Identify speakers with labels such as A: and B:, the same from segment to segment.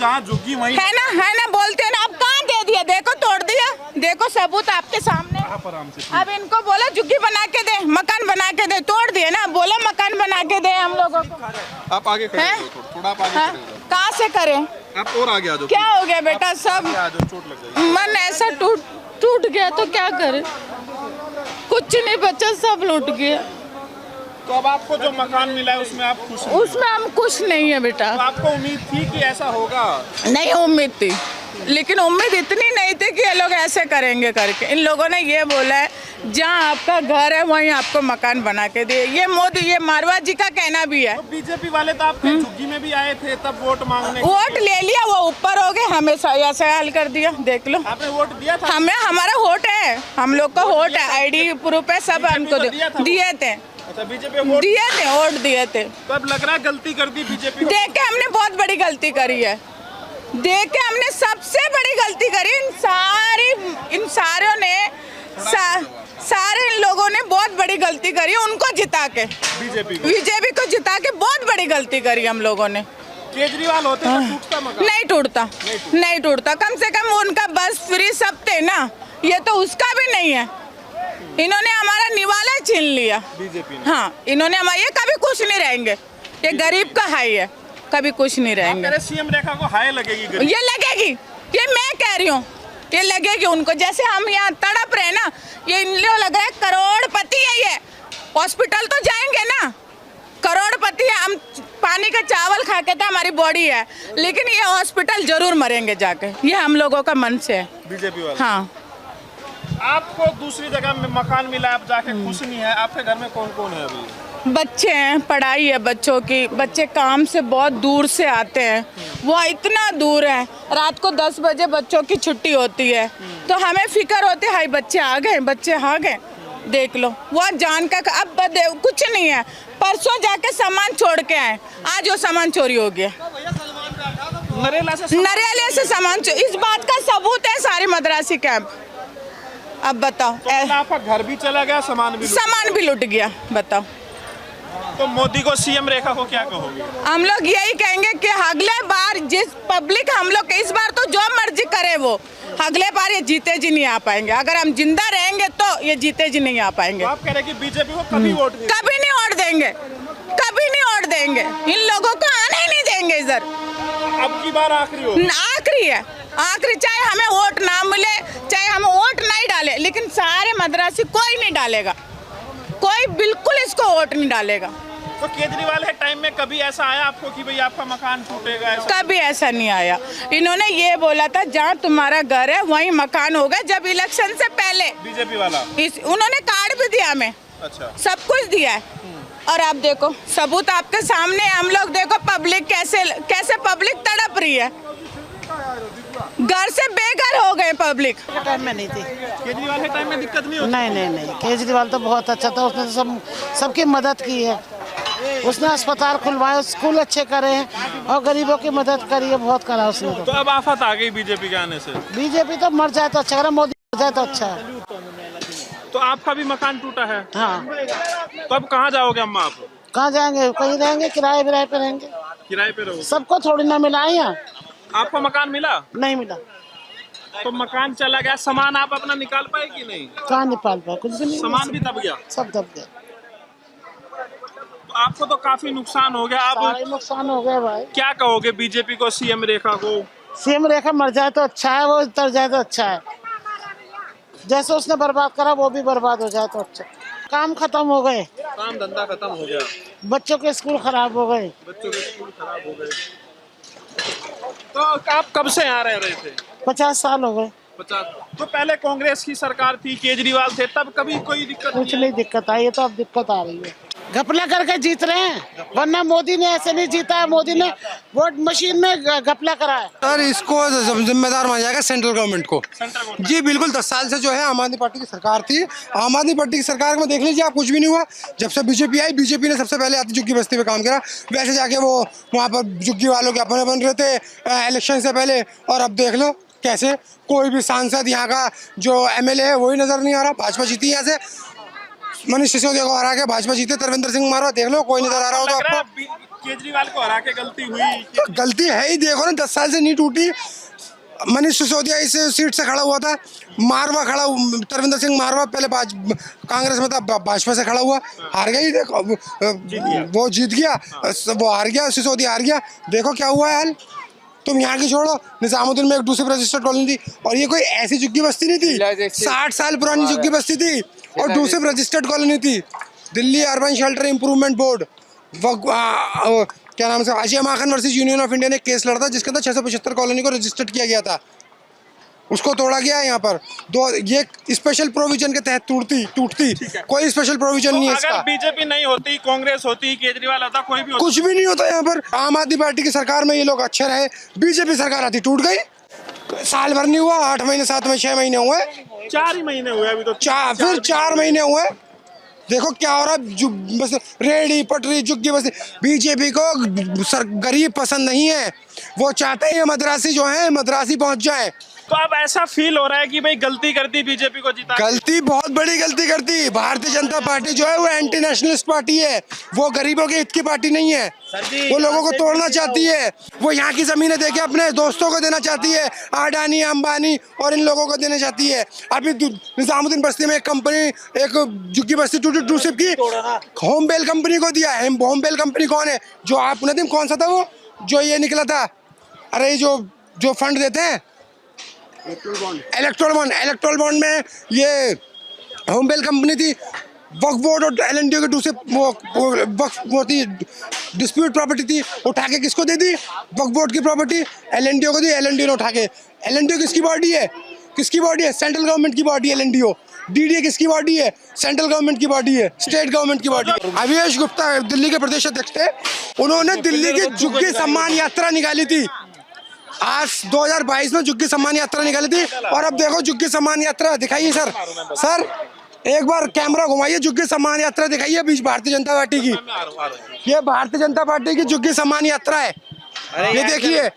A: जहाँ झुग्गी वहीं
B: है ना बोलते हैं ना। अब कहाँ दे दिया, देखो तोड़ दिया, देखो सबूत आपके सामने। अब इनको बोला झुग्गी बना के दे, मकान बना के दे, तोड़ दिए ना, बोला मकान बना के दे हम लोगों को।
A: आप आगे खड़े हो, थोड़ा आप आगे खड़े हो जाओ।
B: कहाँ से करें,
A: आप और आगे आ जाओ।
B: क्या हो गया बेटा, सब
A: चोट लग जाएगी।
B: मन ऐसा टूट गया तो क्या करें, कुछ नहीं बचा, सब लूट गया।
A: तो अब आपको जो मकान मिला है उसमें आप खुश हैं?
B: उसमें हम खुश नहीं है बेटा।
A: तो आपको उम्मीद थी कि ऐसा होगा?
B: नहीं उम्मीद थी, लेकिन उम्मीद इतनी नहीं थी कि ये लोग ऐसे करेंगे करके। इन लोगों ने ये बोला है जहाँ आपका घर है वहीं आपको मकान बना के दिए। ये मोदी, ये मारवा जी का कहना भी है।
A: तो बीजेपी वाले तो आपके झुग्गी में भी आए थे तब वोट मांगने।
B: वोट ले लिया, वो ऊपर हो गए, हमें ऐसे हाल कर दिया, देख लो।
A: आपने वोट दिया था?
B: हमारा वोट है, हम लोग का वोट है, आईडी प्रूफ है, सब हमको दिए थे।
A: अच्छा, बीजेपी वोट
B: दिए थे।
A: तो अब लग रहा है गलती कर दी बीजेपी।
B: देख के हमने बहुत बड़ी गलती करी है, देख के हमने सबसे बड़ी गलती करी। इन सारों ने सारे इन लोगों ने बहुत बड़ी गलती करी, उनको जिता के, बीजेपी को जिता के बहुत बड़ी गलती करी हम लोगों ने।
A: केजरीवाल होते तो टूटता मकान?
B: नहीं टूटता, कम से कम उनका बस फ्री सब थे ना, ये तो उसका भी नहीं है। इन्होंने हमारा निवाला छीन लिया
A: बीजेपी ने।
B: हाँ, इन्होंने हमारा, ये कभी खुश नहीं रहेंगे, ये गरीब का हाई है, कभी कुछ नहीं रहेंगे।
A: सीएम रेखा को हाय लगेगी?
B: ये लगेगी, ये मैं कह रही हूँ, ये लगेगी उनको। जैसे हम यहाँ तड़प रहे ना, ये इन लोग लग रहा है करोड़पति है ये। हॉस्पिटल तो जाएंगे ना, करोड़पति है। हम पानी का चावल खा के तो हमारी बॉडी है, लेकिन ये हॉस्पिटल जरूर मरेंगे जाके, ये हम लोगों का मन से है।
A: बीजेपी वाले?
B: हाँ।
A: आपको दूसरी जगह में मकान मिला, आप जाके खुश नहीं है? आपके घर में कौन कौन है अभी?
B: बच्चे हैं, पढ़ाई है बच्चों की, बच्चे काम से बहुत दूर से आते हैं, वो इतना दूर है, रात को 10 बजे बच्चों की छुट्टी होती है, तो हमें फिक्र होती है, हाय बच्चे आ गए, देख लो। वो जान का अब कुछ नहीं है, परसों जाके सामान छोड़ के आए, आज वो सामान चोरी हो गया। नरेला से सामान, इस बात का सबूत है सारे मद्रासी कैंप। अब बताओ,
A: तो आपका घर भी चला गया, सामान भी
B: लुट गया, बताओ।
A: तो मोदी को, सीएम रेखा को क्या कहोगे?
B: हम लोग यही कहेंगे कि अगले बार जिस पब्लिक हम लोग, इस बार तो जो मर्जी करे वो, अगले बार ये जीते जी नहीं आ पाएंगे। अगर हम जिंदा रहेंगे तो ये जीते जी नहीं आ पाएंगे।
A: तो आप कह रहे कि बीजेपी को कभी वोट नहीं?
B: कभी नहीं वोट देंगे, कभी नहीं वोट देंगे, इन लोगों को आने ही नहीं देंगे इधर।
A: अब की बार आखिरी हो?
B: आखिरी है, आखिरी। चाहे हमें वोट ना मिले, चाहे हम वोट नहीं डाले, लेकिन सारे मद्रासी कोई नहीं डालेगा, कोई बिल्कुल इसको वोट नहीं डालेगा।
A: तो केजरीवाल के टाइम में कभी ऐसा आया आपको कि भाई आपका मकान टूटेगा?
B: कभी ऐसा नहीं आया। इन्होंने ये बोला था जहाँ तुम्हारा घर है वहीं मकान होगा, जब इलेक्शन से पहले।
A: बीजेपी वाला?
B: उन्होंने कार्ड भी दिया हमें। अच्छा। सब कुछ दिया है, और आप देखो सबूत आपके सामने। हम लोग देखो पब्लिक कैसे पब्लिक तड़प रही है, घर से बेघर हो गए पब्लिक।
C: टाइम में नहीं थी,
A: केजरीवाल के टाइम में दिक्कत नहीं होती?
C: नहीं, केजरीवाल तो बहुत अच्छा था, उसने तो सबकी मदद की है, उसने अस्पताल खुलवाए, स्कूल अच्छे करे हैं, और गरीबों की मदद करी है, बहुत करा उसने।
A: तो अब आफत आ गई बीजेपी के आने से?
C: बीजेपी तो मर जाए तो अच्छा है, मोदी मर जाए तो अच्छा है।
A: तो आपका भी मकान टूटा है?
C: हाँ।
A: तो अब कहाँ जाओगे अम्मा आप?
C: कहाँ जाएंगे, कहीं रहेंगे, किराए पे रहेंगे।
A: किराए पे रहोगे?
C: सबको थोड़ी ना मिला है यहाँ।
A: आपको मकान मिला?
C: नहीं मिला।
A: तो मकान चला गया, सामान आप अपना निकाल पाए कि नहीं?
C: कहाँ निकाल पाए, कुछ भी नहीं।
A: सामान भी दब गया?
C: सब दब गया।
A: तो आपको तो काफी नुकसान हो गया।
C: सारे नुकसान हो गया भाई।
A: क्या कहोगे बीजेपी को, सीएम रेखा को?
C: सीएम रेखा मर जाए तो अच्छा है, वो तर जाए तो अच्छा है, जैसे उसने बर्बाद करा वो भी बर्बाद हो जाए तो अच्छा। काम खत्म हो गए,
A: काम धंधा खत्म हो गया,
C: बच्चों के स्कूल खराब हो गए,
A: तो आप कब से यहाँ रह रहे थे?
C: 50 साल हो गए।
A: 50। तो पहले कांग्रेस की सरकार थी, केजरीवाल थे, तब कभी कोई दिक्कत
C: कुछ नहीं दिक्कत आई है, तो अब दिक्कत आ रही है। घपला करके जीत रहे हैं, वरना मोदी ने ऐसे नहीं जीता है, मोदी ने वोट मशीन में घपला करा है।
D: सर इसको जिम्मेदार माना जाएगा सेंट्रल गवर्नमेंट को। जी बिल्कुल, 10 साल से जो है आम आदमी पार्टी की सरकार थी, आम आदमी पार्टी की सरकार में देख लीजिए आप, कुछ भी नहीं हुआ। जब से बीजेपी आई, बीजेपी ने सबसे पहले आती झुग्गी बस्ती पे काम करा, वैसे जाके वो वहाँ पर झुग्गी वालों के अपने बन रहे थे इलेक्शन से पहले, और अब देख लो कैसे कोई भी सांसद यहाँ का जो एमएलए है वही नजर नहीं आ रहा। भाजपा जीती यहाँ से, मनीष सिसोदिया को हरा के भाजपा जीते, तरविंदर सिंह मारो, देख लो कोई नजर आ रहा हो तो आपको?
A: केजरीवाल को हरा के गलती हुई?
D: तो गलती है ही, देखो ना 10 साल से नहीं टूटी। मनीष सिसोदिया इस सीट से खड़ा हुआ था, मारवा खड़ा, तरविंदर सिंह मारवा पहले कांग्रेस में था, भाजपा से खड़ा हुआ, हार गया ही। देखो वो जीत गया, वो हार गया, सिसोदिया हार गया। देखो क्या हुआ है हाल। तुम यहाँ की छोड़ो, निजामुद्दीन में एक दूसरी रजिस्टर्ड कॉलोनी थी, और ये कोई ऐसी झुग्गी बस्ती नहीं थी, 60 साल पुरानी झुग्गी बस्ती थी और दूसरी रजिस्टर्ड कॉलोनी थी। Delhi urban shelter improvement board, क्या नाम से, आशिया माखन वर्सेस यूनियन ऑफ इंडिया ने केस लड़ा था, जिसके अंदर 675 कॉलोनी को रजिस्टर्ड किया गया था, उसको तोड़ा गया है यहाँ पर। ये स्पेशल प्रोविजन के तहत टूटती कोई स्पेशल प्रोविजन नहीं है इसका।
A: अगर बीजेपी नहीं होती, कांग्रेस होती, केजरीवाल होता, कोई भी होता,
D: कुछ भी नहीं होता यहाँ पर। आम आदमी पार्टी की सरकार में ये लोग अच्छे रहे, बीजेपी सरकार आती टूट गई। साल भर नहीं हुआ, 8 महीने 7 महीने 6 महीने हुए,
A: 4 ही महीने हुए अभी तो,
D: फिर 4 महीने हुए। देखो क्या हो रहा है, बस रेडी पटरी झुग्गी बस। बीजेपी को गरीब पसंद नहीं है, वो चाहते हैं मद्रासी जो है मद्रासी पहुंच जाए।
A: तो अब ऐसा फील हो रहा है कि भाई गलती कर दी, बीजेपी को जिता।
D: गलती, बहुत बड़ी गलती करती। भारतीय जनता पार्टी जो है वो एंटी नेशनलिस्ट पार्टी है, वो गरीबों के हित की पार्टी नहीं है, वो लोगों को तोड़ना चाहती है। वो यहाँ की जमीनें देके अपने दोस्तों को देना चाहती है, अडानी अंबानी और इन लोगों को देना चाहती है। अभी निजामुद्दीन बस्ती में एक कंपनी, एक झुग्गी बस्ती टूटी टूसिप की, होम बेल कंपनी को दिया है। होम बेल कंपनी कौन है? जो आप नदीम कौन सा था वो जो ये निकला था, अरे जो फंड देते हैं इलेक्ट्रोल बॉन्ड में ये होम बेल कंपनी थी। वक्फ बोर्ड और एलएनडीओ के दूसरे वो थी, डिस्प्यूट प्रॉपर्टी थी, उठा के किसको दे दी? वक्फ बोर्ड की प्रॉपर्टी एलएनडीओ को दी, एलएनडीओ ने उठा के। एलएनडीओ किसकी बॉडी है? सेंट्रल गवर्नमेंट की बॉडी है एलएनडीओ। डीडीए किसकी बॉडी है? सेंट्रल गवर्नमेंट की बॉडी है, स्टेट गवर्नमेंट की बॉडी है। अविनाश गुप्ता दिल्ली के प्रदेश अध्यक्ष थे, उन्होंने दिल्ली की झुग्गी सम्मान यात्रा निकाली थी। आज 2022 में झुग्गी सम्मान यात्रा निकाली थी, और अब देखो झुग्गी सम्मान यात्रा दिखाइए सर एक बार कैमरा घुमाइए, झुग्गी सम्मान यात्रा दिखाइए बीच भारतीय जनता पार्टी की। ये भारतीय जनता पार्टी की झुग्गी सम्मान यात्रा है, ये देखिए।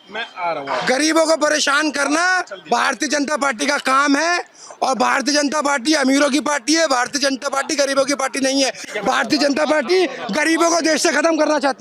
D: गरीबों को परेशान करना भारतीय जनता पार्टी का काम है, और भारतीय जनता पार्टी अमीरों की पार्टी है, भारतीय जनता पार्टी गरीबों की पार्टी नहीं है। भारतीय जनता पार्टी गरीबों को देश से खत्म करना चाहती है।